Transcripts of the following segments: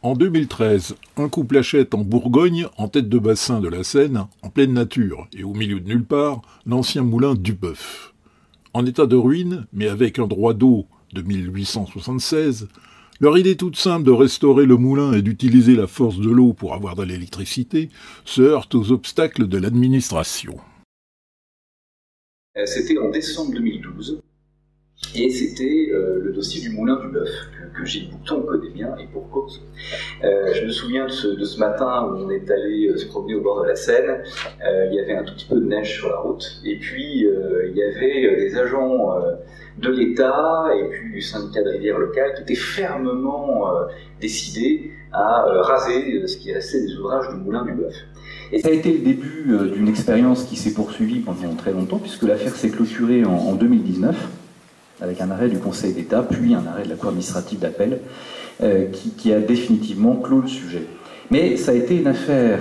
En 2013, un couple achète en Bourgogne, en tête de bassin de la Seine, en pleine nature, et au milieu de nulle part, l'ancien moulin Duboeuf. En état de ruine, mais avec un droit d'eau de 1876, leur idée toute simple de restaurer le moulin et d'utiliser la force de l'eau pour avoir de l'électricité se heurte aux obstacles de l'administration. C'était en décembre 2012. Et c'était le dossier du moulin Duboeuf, que Gilles Boucton connaît bien, et pour cause. Je me souviens de ce matin où on est allé se promener au bord de la Seine. Il y avait un tout petit peu de neige sur la route, et puis il y avait des agents de l'État et puis du syndicat de rivière locale qui étaient fermement décidés à raser ce qui restait des ouvrages du moulin Duboeuf. Et ça a été le début d'une expérience qui s'est poursuivie pendant très longtemps, puisque l'affaire s'est clôturée en 2019, avec un arrêt du Conseil d'État, puis un arrêt de la Cour administrative d'appel, qui a définitivement clos le sujet. Mais ça a été une affaire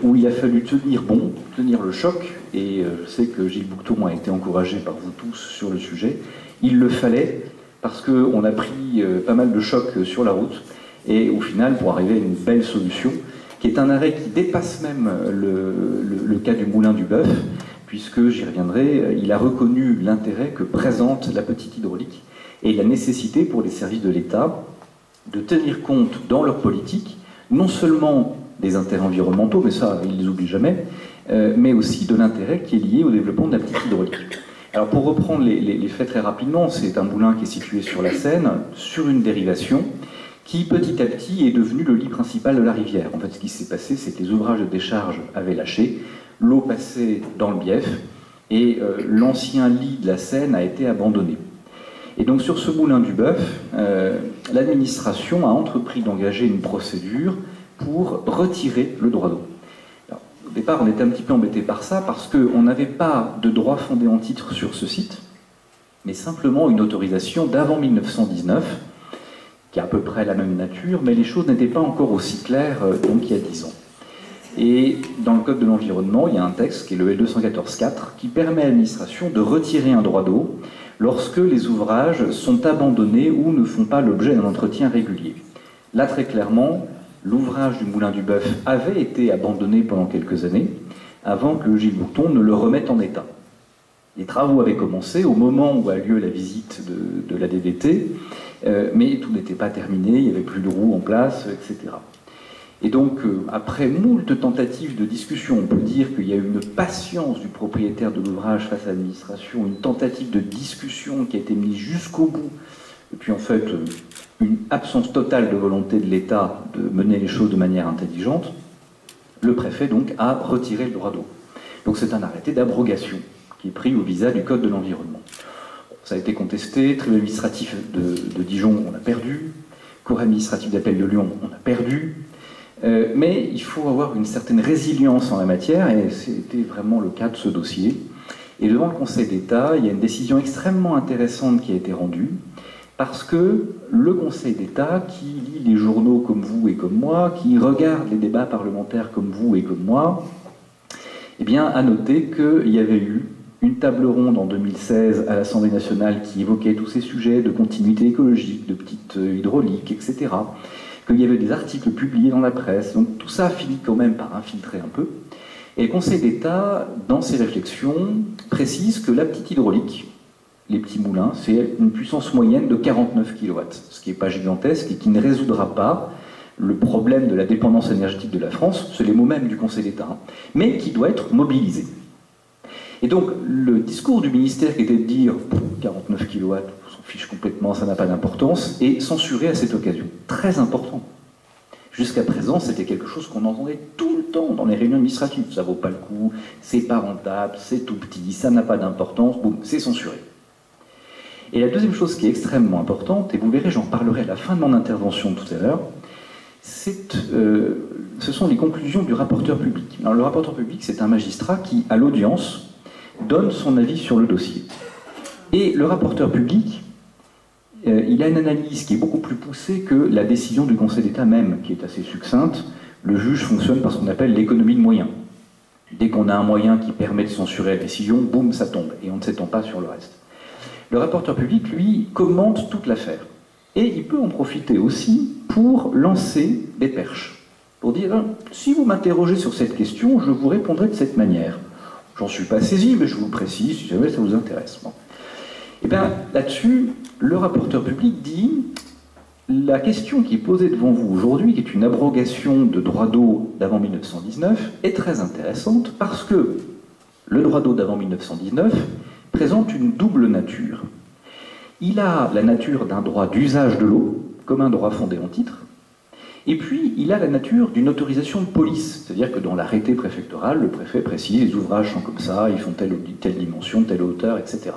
où il a fallu tenir le choc, et je sais que Gilles Boucton a été encouragé par vous tous sur le sujet. Il le fallait, parce qu'on a pris pas mal de chocs sur la route, et au final, pour arriver à une belle solution, qui est un arrêt qui dépasse même le cas du moulin Duboeuf, puisque, j'y reviendrai, il a reconnu l'intérêt que présente la petite hydraulique et la nécessité pour les services de l'État de tenir compte dans leur politique, non seulement des intérêts environnementaux, mais ça, ils ne les oublient jamais, mais aussi de l'intérêt qui est lié au développement de la petite hydraulique. Alors, pour reprendre les faits très rapidement, c'est un moulin qui est situé sur la Seine, sur une dérivation, qui petit à petit est devenu le lit principal de la rivière. En fait, ce qui s'est passé, c'est que les ouvrages de décharge avaient lâché, l'eau passait dans le bief et l'ancien lit de la Seine a été abandonné. Et donc sur ce moulin Duboeuf, l'administration a entrepris d'engager une procédure pour retirer le droit d'eau. Au départ, on était un petit peu embêté par ça parce qu'on n'avait pas de droit fondé en titre sur ce site, mais simplement une autorisation d'avant 1919, qui est à peu près la même nature, mais les choses n'étaient pas encore aussi claires donc il y a 10 ans. Et dans le Code de l'environnement, il y a un texte qui est le L214-4 qui permet à l'administration de retirer un droit d'eau lorsque les ouvrages sont abandonnés ou ne font pas l'objet d'un entretien régulier. Là, très clairement, l'ouvrage du moulin Duboeuf avait été abandonné pendant quelques années avant que Gilles Boucton ne le remette en état. Les travaux avaient commencé au moment où a lieu la visite de la DDT, mais tout n'était pas terminé, il n'y avait plus de roues en place, etc. Et donc, après moult tentatives de discussion, on peut dire qu'il y a eu une patience du propriétaire de l'ouvrage face à l'administration, une tentative de discussion qui a été mise jusqu'au bout, et puis en fait, une absence totale de volonté de l'État de mener les choses de manière intelligente. Le préfet, donc, a retiré le droit d'eau. Donc c'est un arrêté d'abrogation qui est pris au visa du Code de l'environnement. Ça a été contesté, tribunal administratif de Dijon, on a perdu, Cour administrative d'appel de Lyon, on a perdu. Mais il faut avoir une certaine résilience en la matière, et c'était vraiment le cas de ce dossier. Et devant le Conseil d'État, il y a une décision extrêmement intéressante qui a été rendue, parce que le Conseil d'État, qui lit les journaux comme vous et comme moi, qui regarde les débats parlementaires comme vous et comme moi, eh bien, a noté qu'il y avait eu une table ronde en 2016 à l'Assemblée nationale qui évoquait tous ces sujets de continuité écologique, de petite hydraulique, etc., qu'il y avait des articles publiés dans la presse, donc tout ça finit quand même par infiltrer un peu. Et le Conseil d'État, dans ses réflexions, précise que la petite hydraulique, les petits moulins, c'est une puissance moyenne de 49 kW, ce qui n'est pas gigantesque et qui ne résoudra pas le problème de la dépendance énergétique de la France, c'est les mots mêmes du Conseil d'État, mais qui doit être mobilisé. Et donc, le discours du ministère qui était de dire 49 kW, on s'en fiche complètement, ça n'a pas d'importance, est censuré à cette occasion. Très important. Jusqu'à présent, c'était quelque chose qu'on entendait tout le temps dans les réunions administratives. Ça vaut pas le coup, c'est pas rentable, c'est tout petit, ça n'a pas d'importance, boum, c'est censuré. Et la deuxième chose qui est extrêmement importante, et vous verrez, j'en parlerai à la fin de mon intervention tout à l'heure, ce sont les conclusions du rapporteur public. Alors, le rapporteur public, c'est un magistrat qui, à l'audience, donne son avis sur le dossier. Et le rapporteur public, il a une analyse qui est beaucoup plus poussée que la décision du Conseil d'État même, qui est assez succincte. Le juge fonctionne par ce qu'on appelle l'économie de moyens. Dès qu'on a un moyen qui permet de censurer la décision, boum, ça tombe, et on ne s'étend pas sur le reste. Le rapporteur public, lui, commente toute l'affaire. Et il peut en profiter aussi pour lancer des perches, pour dire « si vous m'interrogez sur cette question, je vous répondrai de cette manière. J'en suis pas saisi, mais je vous le précise si jamais ça vous intéresse. » Bon. Et bien là-dessus, le rapporteur public dit « la question qui est posée devant vous aujourd'hui, qui est une abrogation de droit d'eau d'avant 1919, est très intéressante parce que le droit d'eau d'avant 1919 présente une double nature. Il a la nature d'un droit d'usage de l'eau, comme un droit fondé en titre, et puis il a la nature d'une autorisation de police, c'est-à-dire que dans l'arrêté préfectoral, le préfet précise les ouvrages sont comme ça, ils font telle dimension, telle hauteur, etc.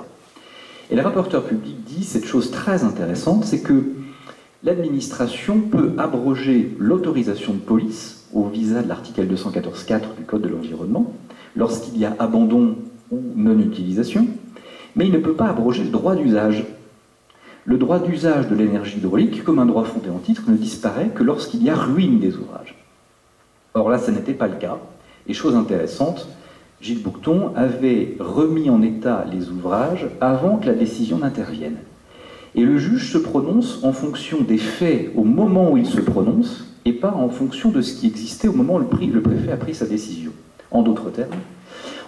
Et le rapporteur public dit cette chose très intéressante, c'est que l'administration peut abroger l'autorisation de police au visa de l'article 214.4 du Code de l'environnement, lorsqu'il y a abandon ou non-utilisation, mais il ne peut pas abroger le droit d'usage. Le droit d'usage de l'énergie hydraulique, comme un droit fondé en titre, ne disparaît que lorsqu'il y a ruine des ouvrages. Or là, ça n'était pas le cas. Et chose intéressante, Gilles Bouqueton avait remis en état les ouvrages avant que la décision n'intervienne. Et le juge se prononce en fonction des faits au moment où il se prononce, et pas en fonction de ce qui existait au moment où le préfet a pris sa décision. En d'autres termes,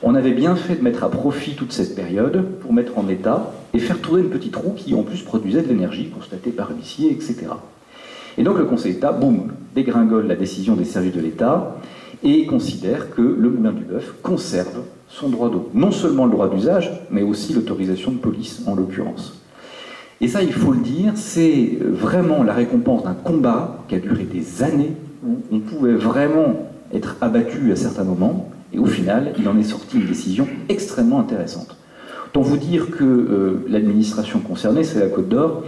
on avait bien fait de mettre à profit toute cette période pour mettre en état et faire tourner une petite roue qui en plus produisait de l'énergie constatée par l'huissier, etc. Et donc le Conseil d'État, boum, dégringole la décision des services de l'État et considère que le Moulin du Bœuf conserve son droit d'eau. Non seulement le droit d'usage, mais aussi l'autorisation de police en l'occurrence. Et ça, il faut le dire, c'est vraiment la récompense d'un combat qui a duré des années, où on pouvait vraiment être abattu à certains moments, et au final, il en est sorti une décision extrêmement intéressante. Autant vous dire que l'administration concernée, c'est la Côte d'Or,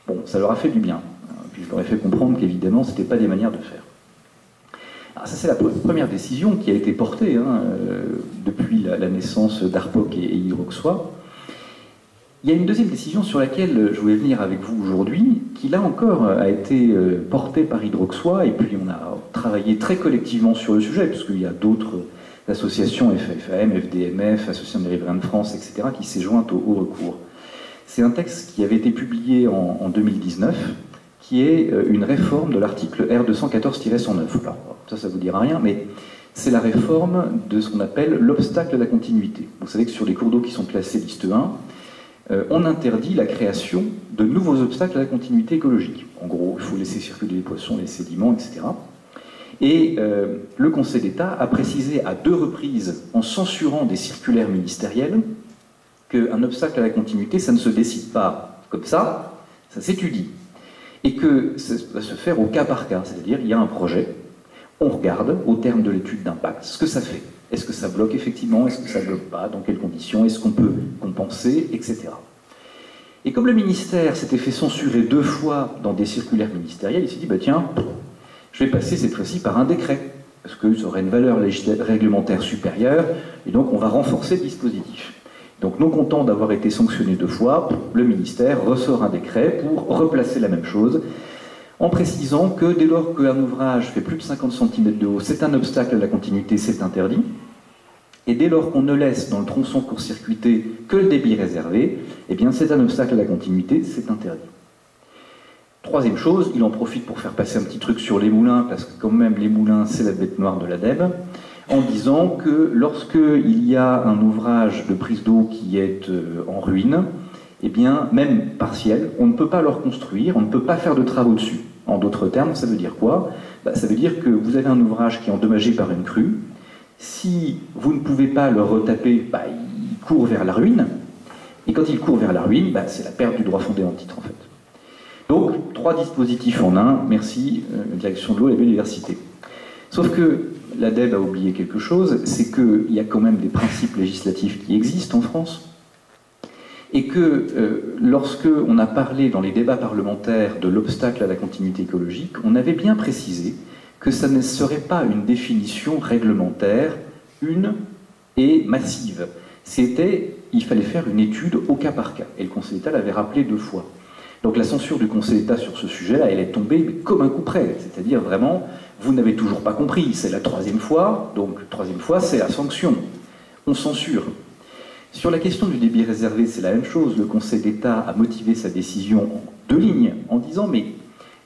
bon, ça leur a fait du bien. Puis je leur ai fait comprendre qu'évidemment, ce n'était pas des manières de faire. Alors ça, c'est la première décision qui a été portée depuis la naissance d'Arpoc et Hydroxois. Il y a une deuxième décision sur laquelle je voulais venir avec vous aujourd'hui, qui là encore a été portée par Hydroxois, et puis on a travaillé très collectivement sur le sujet, puisqu'il y a d'autres associations, FFAM, FDMF, Association des riverains de France, etc., qui s'est jointe au recours. C'est un texte qui avait été publié en 2019, qui est une réforme de l'article R214-109. Alors, ça vous dira rien, mais c'est la réforme de ce qu'on appelle l'obstacle à la continuité. Vous savez que sur les cours d'eau qui sont classés liste 1, on interdit la création de nouveaux obstacles à la continuité écologique. En gros, il faut laisser circuler les poissons, les sédiments, etc. Et le Conseil d'État a précisé à 2 reprises, en censurant des circulaires ministériels, qu'un obstacle à la continuité, ça ne se décide pas comme ça s'étudie. Et que ça va se faire au cas par cas, c'est-à-dire il y a un projet, on regarde au terme de l'étude d'impact ce que ça fait. Est-ce que ça bloque effectivement? Est-ce que ça ne bloque pas? Dans quelles conditions? Est-ce qu'on peut compenser? Etc. Et comme le ministère s'était fait censurer 2 fois dans des circulaires ministériels, il s'est dit, bah tiens, je vais passer cette fois-ci par un décret, parce que ça aurait une valeur réglementaire supérieure, et donc on va renforcer le dispositif. Donc non content d'avoir été sanctionné 2 fois, le ministère ressort un décret pour replacer la même chose, en précisant que dès lors qu'un ouvrage fait plus de 50 cm de haut, c'est un obstacle à la continuité, c'est interdit. Et dès lors qu'on ne laisse dans le tronçon court-circuité que le débit réservé, eh bien c'est un obstacle à la continuité, c'est interdit. Troisième chose, il en profite pour faire passer un petit truc sur les moulins, parce que quand même les moulins, c'est la bête noire de l'ADEME, en disant que lorsqu'il y a un ouvrage de prise d'eau qui est en ruine, eh bien, même partiel, on ne peut pas le reconstruire, on ne peut pas faire de travaux dessus. En d'autres termes, ça veut dire quoi? Ça veut dire que vous avez un ouvrage qui est endommagé par une crue. Si vous ne pouvez pas le retaper, il court vers la ruine. Et quand il court vers la ruine, c'est la perte du droit fondé en titre, en fait. Donc, 3 dispositifs en un. Merci, Direction de l'eau et de la biodiversité. Sauf que l'ADEME a oublié quelque chose, c'est qu'il y a quand même des principes législatifs qui existent en France, et que lorsque on a parlé dans les débats parlementaires de l'obstacle à la continuité écologique, on avait bien précisé que ça ne serait pas une définition réglementaire, une et massive. Il fallait faire une étude au cas par cas, et le Conseil d'État l'avait rappelé 2 fois. Donc la censure du Conseil d'État sur ce sujet-là, elle est tombée mais comme un coup près, c'est-à-dire vraiment, vous n'avez toujours pas compris, c'est la 3e fois, donc 3e fois, c'est la sanction. On censure. Sur la question du débit réservé, c'est la même chose. Le Conseil d'État a motivé sa décision en 2 lignes, en disant mais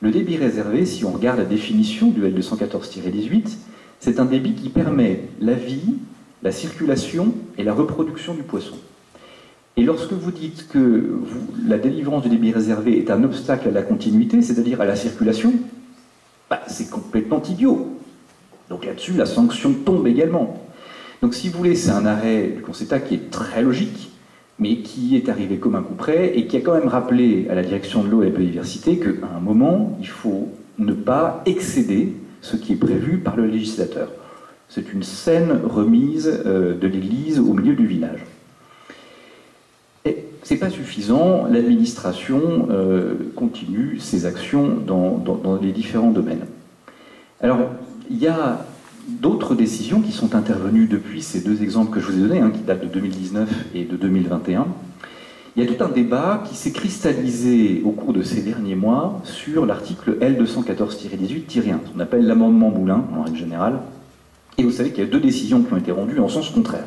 le débit réservé, si on regarde la définition du L214-18, c'est un débit qui permet la vie, la circulation et la reproduction du poisson. Et lorsque vous dites que la délivrance du débit réservé est un obstacle à la continuité, c'est-à-dire à la circulation, c'est complètement idiot. Donc là-dessus, la sanction tombe également. Donc si vous voulez, c'est un arrêt du Conseil d'État qui est très logique, mais qui est arrivé comme un coup près, et qui a quand même rappelé à la direction de l'eau et de la biodiversité qu'à un moment, il faut ne pas excéder ce qui est prévu par le législateur. C'est une saine remise de l'église au milieu du village. Et ce n'est pas suffisant, l'administration continue ses actions dans les différents domaines. Alors, il y a d'autres décisions qui sont intervenues depuis ces 2 exemples que je vous ai donnés, qui datent de 2019 et de 2021. Il y a tout un débat qui s'est cristallisé au cours de ces derniers mois sur l'article L214-18-1, ce qu'on appelle l'amendement Moulin, en règle générale. Et vous savez qu'il y a 2 décisions qui ont été rendues en sens contraire.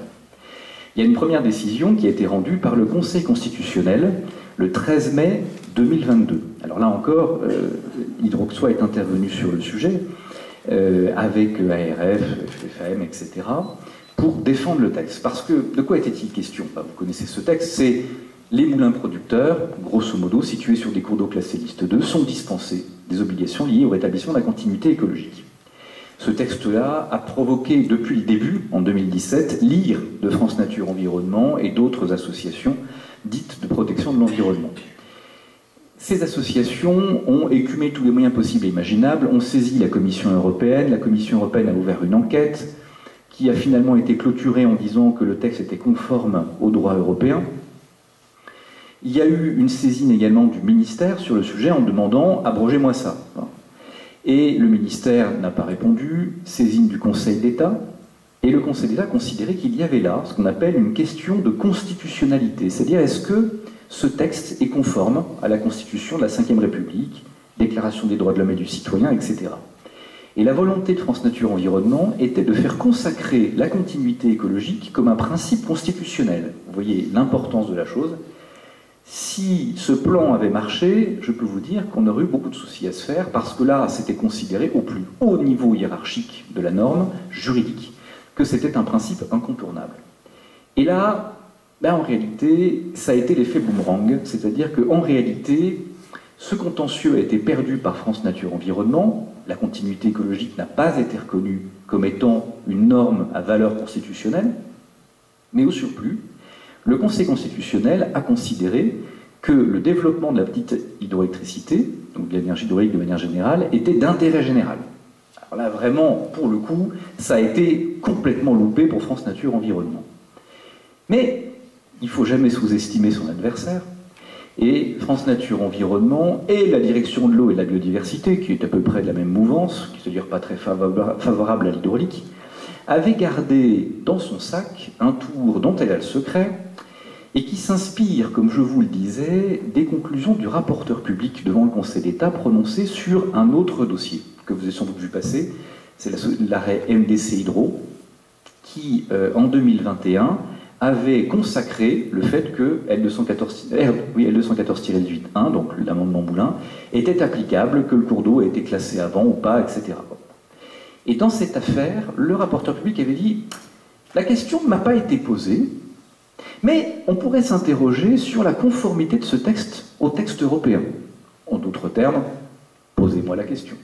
Il y a une première décision qui a été rendue par le Conseil constitutionnel le 13 mai 2022. Alors là encore, Hydroxois est intervenu sur le sujet, avec ARF, FFAM, etc., pour défendre le texte. Parce que, de quoi était-il question? Vous connaissez ce texte, c'est les moulins producteurs, grosso modo, situés sur des cours d'eau classés liste 2, sont dispensés des obligations liées au rétablissement de la continuité écologique. Ce texte-là a provoqué, depuis le début, en 2017, l'IRE de France Nature Environnement et d'autres associations dites de protection de l'environnement. Ces associations ont écumé tous les moyens possibles et imaginables, ont saisi la Commission européenne a ouvert une enquête qui a finalement été clôturée en disant que le texte était conforme au droit européen. Il y a eu une saisine également du ministère sur le sujet en demandant « abrogez-moi ça ». Et le ministère n'a pas répondu, saisine du Conseil d'État, et le Conseil d'État considérait qu'il y avait là ce qu'on appelle une question de constitutionnalité, c'est-à-dire est-ce que ce texte est conforme à la Constitution de la Ve République, Déclaration des droits de l'homme et du citoyen, etc. Et la volonté de France Nature Environnement était de faire consacrer la continuité écologique comme un principe constitutionnel. Vous voyez l'importance de la chose. Si ce plan avait marché, je peux vous dire qu'on aurait eu beaucoup de soucis à se faire, parce que là, c'était considéré au plus haut niveau hiérarchique de la norme juridique, que c'était un principe incontournable. Et là, en réalité, ça a été l'effet boomerang, c'est-à-dire qu'en réalité, ce contentieux a été perdu par France Nature Environnement, la continuité écologique n'a pas été reconnue comme étant une norme à valeur constitutionnelle, mais au surplus, le Conseil constitutionnel a considéré que le développement de la petite hydroélectricité, donc de l'énergie hydraulique de manière générale, était d'intérêt général. Alors là, vraiment, pour le coup, ça a été complètement loupé pour France Nature Environnement. Mais il ne faut jamais sous-estimer son adversaire. Et France Nature Environnement et la direction de l'eau et de la biodiversité, qui est à peu près de la même mouvance, qui ne se dire pas très favorable à l'hydraulique, avait gardé dans son sac un tour dont elle a le secret et qui s'inspire, comme je vous le disais, des conclusions du rapporteur public devant le Conseil d'État prononcé sur un autre dossier que vous avez sans doute vu passer, c'est l'arrêt MDC Hydro, qui, en 2021, avait consacré le fait que L214-18-1, donc l'amendement Moulin, était applicable, que le cours d'eau a été classé avant ou pas, etc. Et dans cette affaire, le rapporteur public avait dit « La question ne m'a pas été posée, mais on pourrait s'interroger sur la conformité de ce texte au texte européen. En d'autres termes, posez-moi la question. »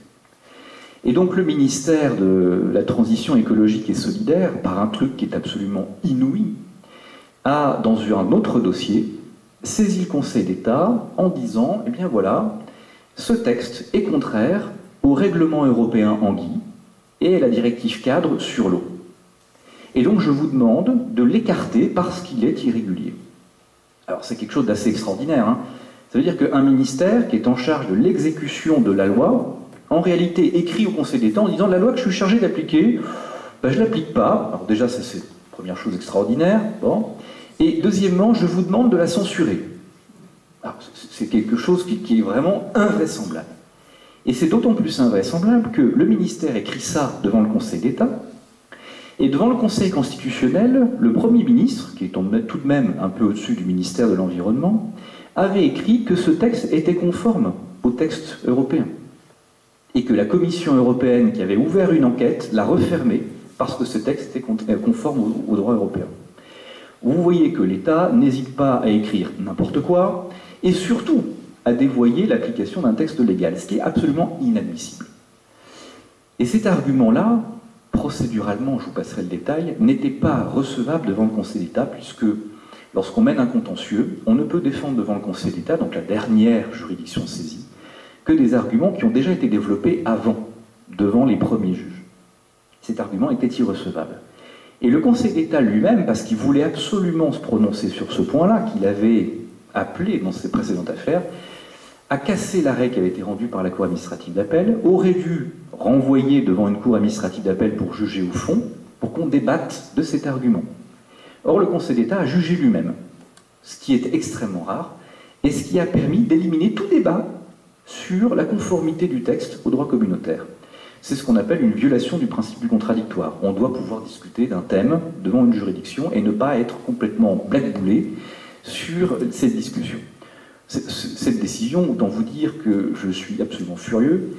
Et donc le ministère de la Transition écologique et solidaire, par un truc qui est absolument inouï, a, dans un autre dossier, saisi le Conseil d'État en disant « Eh bien voilà, ce texte est contraire au règlement européen Anguille et à la directive cadre sur l'eau. Et donc je vous demande de l'écarter parce qu'il est irrégulier. » Alors c'est quelque chose d'assez extraordinaire. Ça veut dire qu'un ministère qui est en charge de l'exécution de la loi, en réalité écrit au Conseil d'État en disant « La loi que je suis chargé d'appliquer, je ne l'applique pas. » Alors déjà, ça c'est la première chose extraordinaire. Bon. Et deuxièmement, je vous demande de la censurer. C'est quelque chose qui est vraiment invraisemblable. Et c'est d'autant plus invraisemblable que le ministère écrit ça devant le Conseil d'État, Et devant le Conseil constitutionnel, le Premier ministre, qui est tout de même un peu au-dessus du ministère de l'Environnement, avait écrit que ce texte était conforme au texte européen. Et que la Commission européenne, qui avait ouvert une enquête, l'a refermé parce que ce texte était conforme au droit européen. Vous voyez que l'État n'hésite pas à écrire n'importe quoi, et surtout à dévoyer l'application d'un texte légal, ce qui est absolument inadmissible. Et cet argument-là, procéduralement, je vous passerai le détail, n'était pas recevable devant le Conseil d'État, puisque lorsqu'on mène un contentieux, on ne peut défendre devant le Conseil d'État, donc la dernière juridiction saisie, que des arguments qui ont déjà été développés avant, devant les premiers juges. Cet argument était irrecevable. Et le Conseil d'État lui-même, parce qu'il voulait absolument se prononcer sur ce point-là, qu'il avait appelé dans ses précédentes affaires, a cassé l'arrêt qui avait été rendu par la Cour administrative d'appel, aurait dû renvoyer devant une Cour administrative d'appel pour juger au fond, pour qu'on débatte de cet argument. Or, le Conseil d'État a jugé lui-même, ce qui est extrêmement rare, et ce qui a permis d'éliminer tout débat sur la conformité du texte au droit communautaire. C'est ce qu'on appelle une violation du principe du contradictoire. On doit pouvoir discuter d'un thème devant une juridiction et ne pas être complètement blackboulé sur cette discussion. Cette décision, autant vous dire que je suis absolument furieux,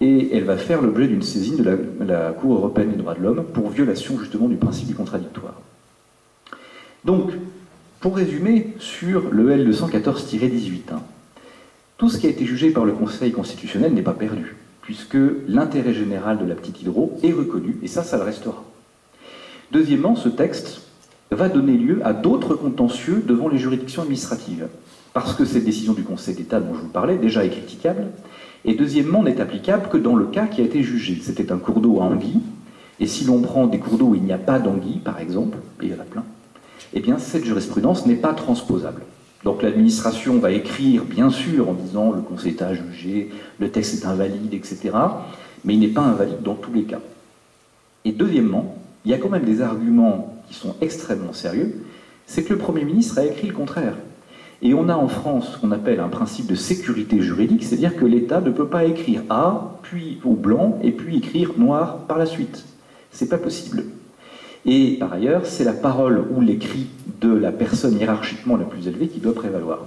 et elle va faire l'objet d'une saisine de la Cour européenne des droits de l'homme pour violation justement du principe du contradictoire. Donc, pour résumer sur le L214-18, tout ce qui a été jugé par le Conseil constitutionnel n'est pas perdu, puisque l'intérêt général de la petite hydro est reconnu, et ça le restera. Deuxièmement, ce texte va donner lieu à d'autres contentieux devant les juridictions administratives, parce que cette décision du Conseil d'État dont je vous parlais déjà est critiquable, et deuxièmement n'est applicable que dans le cas qui a été jugé. C'était un cours d'eau à anguilles, et si l'on prend des cours d'eau où il n'y a pas d'anguilles, par exemple, et il y en a plein, eh bien cette jurisprudence n'est pas transposable. Donc l'administration va écrire, bien sûr, en disant le Conseil d'État a jugé, le texte est invalide, etc., mais il n'est pas invalide dans tous les cas. Et deuxièmement, il y a quand même des arguments qui sont extrêmement sérieux, c'est que le Premier ministre a écrit le contraire. Et on a en France ce qu'on appelle un principe de sécurité juridique, c'est-à-dire que l'État ne peut pas écrire A, puis au blanc, et puis écrire noir par la suite. C'est pas possible. Et par ailleurs, c'est la parole ou l'écrit de la personne hiérarchiquement la plus élevée qui doit prévaloir.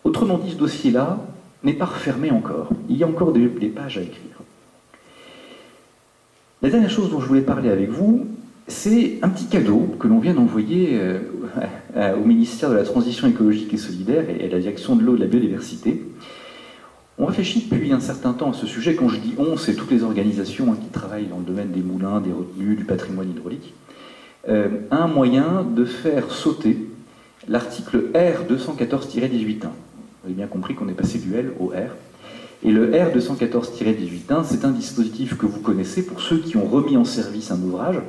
Autrement dit, ce dossier-là n'est pas refermé encore. Il y a encore des pages à écrire. La dernière chose dont je voulais parler avec vous, c'est un petit cadeau que l'on vient d'envoyer au ministère de la Transition écologique et solidaire et à la direction de l'eau et de la biodiversité. On réfléchit depuis un certain temps à ce sujet. Quand je dis on, c'est toutes les organisations qui travaillent dans le domaine des moulins, des retenues, du patrimoine hydraulique. Un moyen de faire sauter l'article R214-18. Vous avez bien compris qu'on est passé du L au R. Et le R214-18, c'est un dispositif que vous connaissez pour ceux qui ont remis en service un ouvrage,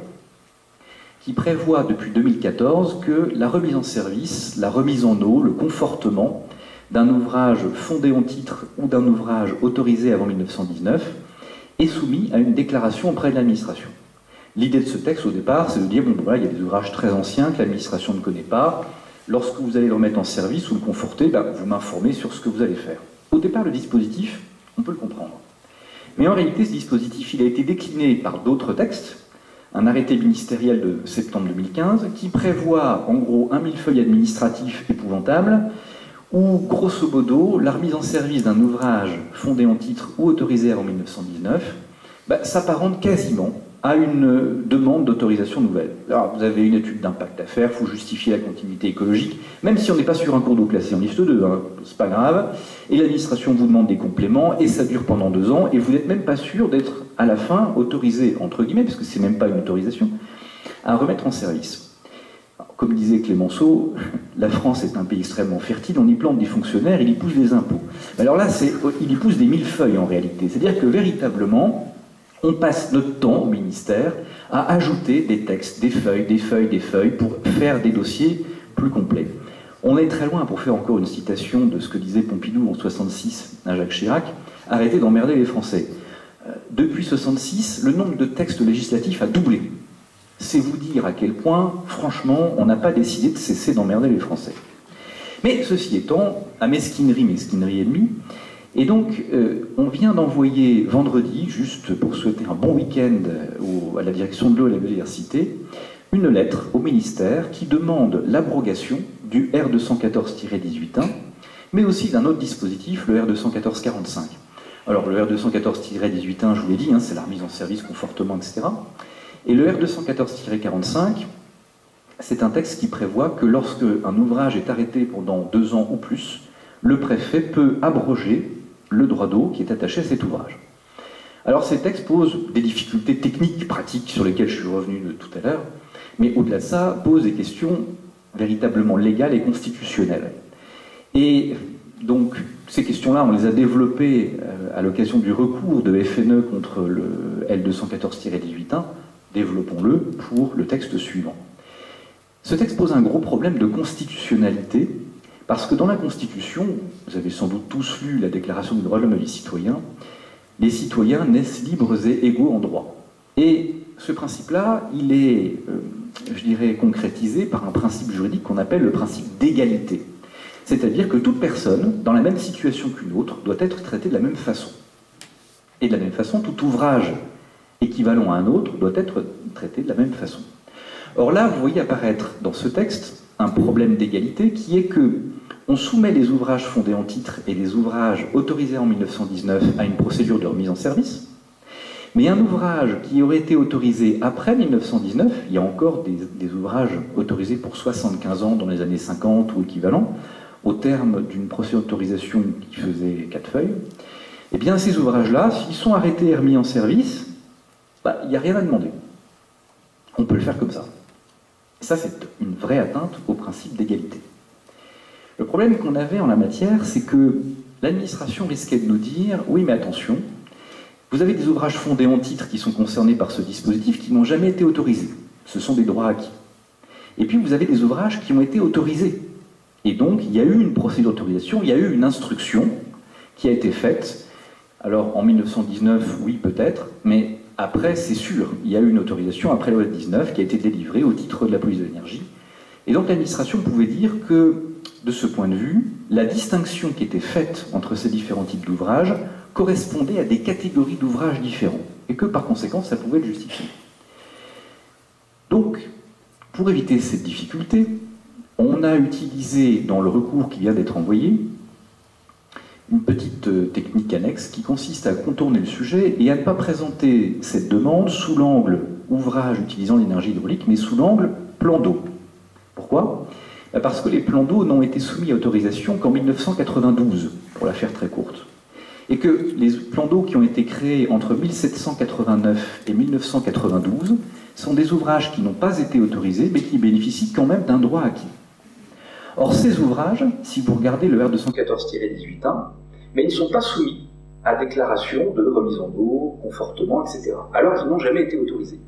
qui prévoit depuis 2014 que la remise en service, la remise en eau, le confortement d'un ouvrage fondé en titre ou d'un ouvrage autorisé avant 1919 est soumis à une déclaration auprès de l'administration. L'idée de ce texte, au départ, c'est de dire, bon, voilà, il y a des ouvrages très anciens que l'administration ne connaît pas. Lorsque vous allez le remettre en service ou le conforter, vous m'informez sur ce que vous allez faire. Au départ, le dispositif, on peut le comprendre. Mais en réalité, ce dispositif, il a été décliné par d'autres textes, un arrêté ministériel de septembre 2015, qui prévoit, en gros, un millefeuille administratif épouvantable, où, grosso modo, la remise en service d'un ouvrage fondé en titre ou autorisé avant 1919 s'apparente quasiment à une demande d'autorisation nouvelle. Alors, vous avez une étude d'impact à faire, il faut justifier la continuité écologique, même si on n'est pas sur un cours d'eau classé en liste 2, c'est pas grave, et l'administration vous demande des compléments, et ça dure pendant 2 ans, et vous n'êtes même pas sûr d'être à la fin autorisé, entre guillemets, parce que c'est même pas une autorisation, à remettre en service. Alors, comme disait Clémenceau, la France est un pays extrêmement fertile, on y plante des fonctionnaires, il y pousse des impôts. Alors là, il y pousse des millefeuilles en réalité, c'est-à-dire que véritablement, on passe notre temps au ministère à ajouter des textes, des feuilles pour faire des dossiers plus complets. On est très loin, pour faire encore une citation de ce que disait Pompidou en 1966 à Jacques Chirac, arrêtez d'emmerder les Français. Depuis 1966, le nombre de textes législatifs a doublé. C'est vous dire à quel point, franchement, on n'a pas décidé de cesser d'emmerder les Français. Mais ceci étant, à mesquinerie et demie, Et donc, on vient d'envoyer vendredi, juste pour souhaiter un bon week-end à la direction de l'eau et de la biodiversité, une lettre au ministère qui demande l'abrogation du R214-18.1, mais aussi d'un autre dispositif, le R214-45. Alors, le R214-18.1, je vous l'ai dit, hein, c'est la remise en service, confortement, etc. Et le R214-45, c'est un texte qui prévoit que lorsque un ouvrage est arrêté pendant 2 ans ou plus, le préfet peut abroger le droit d'eau qui est attaché à cet ouvrage. Alors ces textes posent des difficultés techniques, pratiques, sur lesquelles je suis revenu tout à l'heure, mais au-delà de ça, posent des questions véritablement légales et constitutionnelles. Et donc ces questions-là, on les a développées à l'occasion du recours de FNE contre le L214-18.1, développons-le pour le texte suivant. Ce texte pose un gros problème de constitutionnalité, parce que dans la Constitution, vous avez sans doute tous lu la Déclaration des droits de l'homme et des citoyens, les citoyens naissent libres et égaux en droit. Et ce principe-là, il est, je dirais, concrétisé par un principe juridique qu'on appelle le principe d'égalité. C'est-à-dire que toute personne, dans la même situation qu'une autre, doit être traitée de la même façon. Et de la même façon, tout ouvrage équivalent à un autre doit être traité de la même façon. Or là, vous voyez apparaître dans ce texte un problème d'égalité qui est que on soumet les ouvrages fondés en titre et les ouvrages autorisés en 1919 à une procédure de remise en service, mais un ouvrage qui aurait été autorisé après 1919, il y a encore des ouvrages autorisés pour 75 ans dans les années 50 ou équivalent, au terme d'une procédure d'autorisation qui faisait 4 feuilles, eh bien ces ouvrages-là, s'ils sont arrêtés et remis en service, il n'y a rien à demander. On peut le faire comme ça. Et ça, c'est une vraie atteinte au principe d'égalité. Le problème qu'on avait en la matière, c'est que l'administration risquait de nous dire « Oui, mais attention, vous avez des ouvrages fondés en titre qui sont concernés par ce dispositif qui n'ont jamais été autorisés. Ce sont des droits acquis. Et puis, vous avez des ouvrages qui ont été autorisés. Et donc, il y a eu une procédure d'autorisation, il y a eu une instruction qui a été faite. Alors, en 1919, oui, peut-être, mais après, c'est sûr, il y a eu une autorisation après la loi de 19 qui a été délivrée au titre de la police de l'énergie. Et donc, l'administration pouvait dire que, de ce point de vue, la distinction qui était faite entre ces différents types d'ouvrages correspondait à des catégories d'ouvrages différents, et que, par conséquent, ça pouvait le justifier. Donc, pour éviter cette difficulté, on a utilisé, dans le recours qui vient d'être envoyé, une petite technique annexe qui consiste à contourner le sujet et à ne pas présenter cette demande sous l'angle ouvrage utilisant l'énergie hydraulique, mais sous l'angle plan d'eau. Pourquoi ? Parce que les plans d'eau n'ont été soumis à autorisation qu'en 1992, pour la faire très courte. Et que les plans d'eau qui ont été créés entre 1789 et 1992 sont des ouvrages qui n'ont pas été autorisés, mais qui bénéficient quand même d'un droit acquis. Or, ces ouvrages, si vous regardez le R214-18.1, mais ils ne sont pas soumis à déclaration de remise en eau, confortement, etc., alors qu'ils n'ont jamais été autorisés.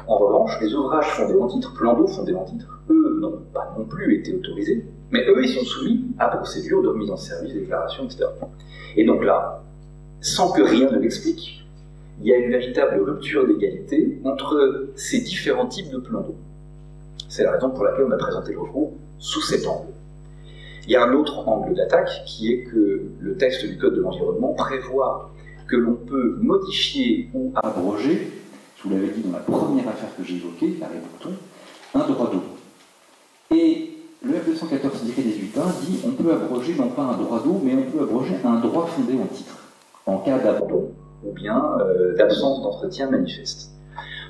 En revanche, les ouvrages fondés en titre, plans d'eau fondés en titre, eux n'ont pas non plus été autorisés, mais eux, ils sont soumis à procédure de remise en service, déclaration, etc. Et donc là, sans que rien ne l'explique, il y a une véritable rupture d'égalité entre ces différents types de plans d'eau. C'est la raison pour laquelle on a présenté le recours sous cet angle. Il y a un autre angle d'attaque qui est que le texte du Code de l'environnement prévoit que l'on peut modifier ou abroger, je vous l'avais dit dans la première affaire que j'ai évoquée, l'arrêt Bourton, un droit d'eau. Et le R214-18.1 dit on peut abroger non pas un droit d'eau, mais on peut abroger un droit fondé en titre, en cas d'abandon ou bien d'absence d'entretien manifeste.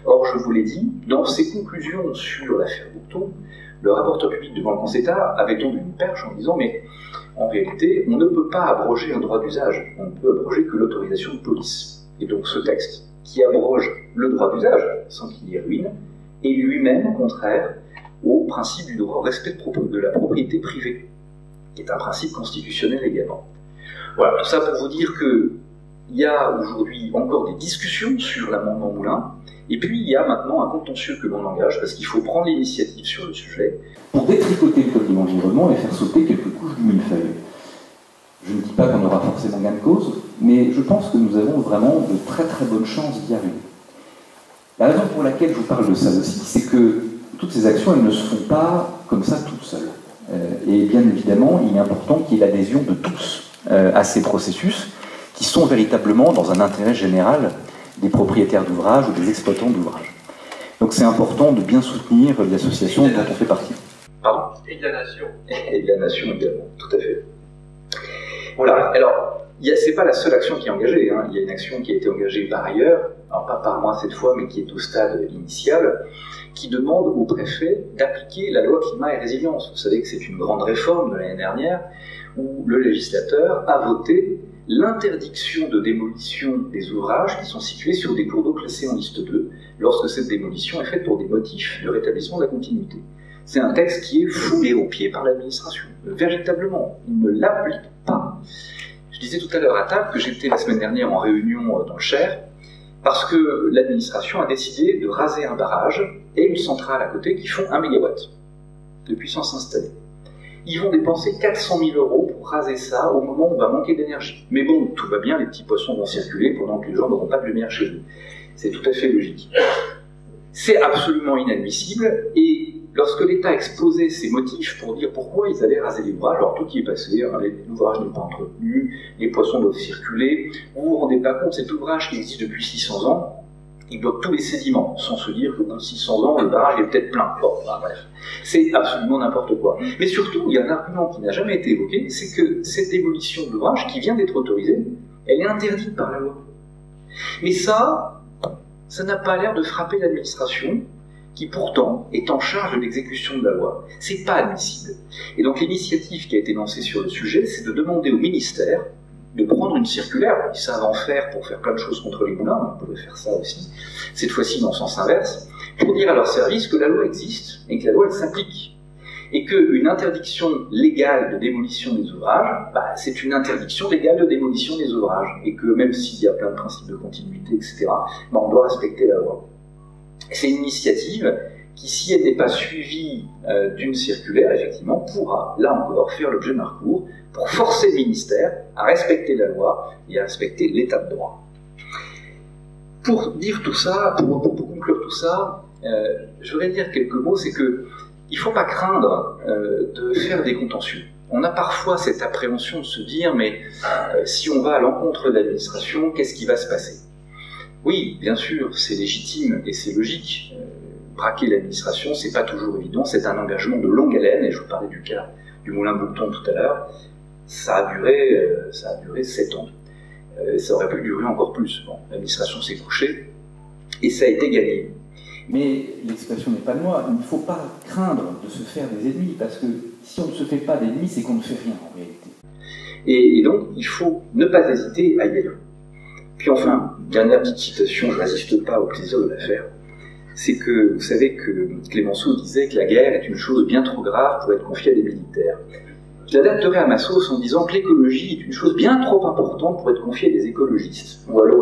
Or, je vous l'ai dit, dans ses conclusions sur l'affaire Bourton, le rapporteur public devant le Conseil d'État avait tendu une perche en disant mais en réalité, on ne peut pas abroger un droit d'usage, on ne peut abroger que l'autorisation de police. Et donc ce texte, qui abroge le droit d'usage sans qu'il y ait ruine, est lui-même contraire au principe du droit au respect de la propriété privée, qui est un principe constitutionnel également. Voilà, tout ça pour vous dire qu'il y a aujourd'hui encore des discussions sur l'amendement Moulin, et puis il y a maintenant un contentieux que l'on engage, parce qu'il faut prendre l'initiative sur le sujet, pour détricoter le Code de l'environnement et faire sauter quelques couches du millefeuille. Je ne dis pas qu'on aura forcément gain de cause, mais je pense que nous avons vraiment de très très bonnes chances d'y arriver. La raison pour laquelle je vous parle de ça aussi, c'est que toutes ces actions, elles ne se font pas comme ça toutes seules. Et bien évidemment, il est important qu'il y ait l'adhésion de tous. à ces processus qui sont véritablement dans un intérêt général des propriétaires d'ouvrages ou des exploitants d'ouvrages. Donc c'est important de bien soutenir l'association dont on fait partie. Pardon ? Et de la nation. Et de la nation également, tout à fait. Voilà, alors, c'est pas la seule action qui est engagée, hein. Il y a une action qui a été engagée par ailleurs, alors pas par moi cette fois, mais qui est au stade initial, qui demande au préfet d'appliquer la loi climat et résilience. Vous savez que c'est une grande réforme de l'année dernière, où le législateur a voté l'interdiction de démolition des ouvrages qui sont situés sur des cours d'eau classés en liste 2, lorsque cette démolition est faite pour des motifs de rétablissement de la continuité. C'est un texte qui est foulé aux pieds par l'administration. Véritablement, il ne l'applique pas. Je disais tout à l'heure à table que j'étais la semaine dernière en réunion dans le Cher, parce que l'administration a décidé de raser un barrage et une centrale à côté qui font 1 MW de puissance installée. Ils vont dépenser 400 000 € pour raser ça au moment où on va manquer d'énergie. Mais bon, tout va bien, les petits poissons vont circuler pendant que les gens n'auront pas de lumière chez eux. C'est tout à fait logique. C'est absolument inadmissible, et lorsque l'État a exposé ses motifs pour dire pourquoi ils allaient raser les ouvrages, alors tout y est passé, hein, l'ouvrage n'est pas entretenu, les poissons doivent circuler, vous vous rendez pas compte, cet ouvrage qui existe depuis 600 ans, il bloque tous les sédiments, sans se dire que dans 600 ans, le barrage est peut-être plein. Bon, bah, bref, c'est absolument n'importe quoi. Mais surtout, il y a un argument qui n'a jamais été évoqué, c'est que cette démolition de l'ouvrage, qui vient d'être autorisée, elle est interdite par la loi. Mais ça n'a pas l'air de frapper l'administration, qui pourtant est en charge de l'exécution de la loi. C'est pas admissible. Et donc l'initiative qui a été lancée sur le sujet, c'est de demander au ministère de prendre une circulaire, ils savent en faire pour faire plein de choses contre les moulins, on pourrait faire ça aussi, cette fois-ci dans le sens inverse, pour dire à leur service que la loi existe, et que la loi elle s'applique. Et qu'une interdiction légale de démolition des ouvrages, bah, c'est une interdiction légale de démolition des ouvrages, et que même s'il y a plein de principes de continuité, etc., bah, on doit respecter la loi. C'est une initiative qui, si elle n'est pas suivie d'une circulaire, effectivement, pourra, là encore, faire l'objet d'un recours pour forcer le ministère à respecter la loi et à respecter l'état de droit. Pour dire tout ça, pour conclure tout ça, je voudrais dire quelques mots, c'est que il ne faut pas craindre de faire des contentieux. On a parfois cette appréhension de se dire, mais si on va à l'encontre de l'administration, qu'est-ce qui va se passer ? Oui, bien sûr, c'est légitime et c'est logique. Braquer l'administration, c'est pas toujours évident, c'est un engagement de longue haleine, et je vous parlais du cas du Moulin Bouleton tout à l'heure, ça a duré 7 ans. Ça aurait pu durer encore plus. Bon, l'administration s'est couchée, et ça a été gagné. Mais l'expression n'est pas de moi, il ne faut pas craindre de se faire des ennemis, parce que si on ne se fait pas d'ennemis, c'est qu'on ne fait rien en réalité. Et donc, il faut ne pas hésiter à y aller. Puis enfin, dernière petite citation, je ne résiste pas au plaisir de la faire, c'est que vous savez que Clémenceau disait que la guerre est une chose bien trop grave pour être confiée à des militaires. Je l'adapterai à ma sauce en disant que l'écologie est une chose bien trop importante pour être confiée à des écologistes. Voilà.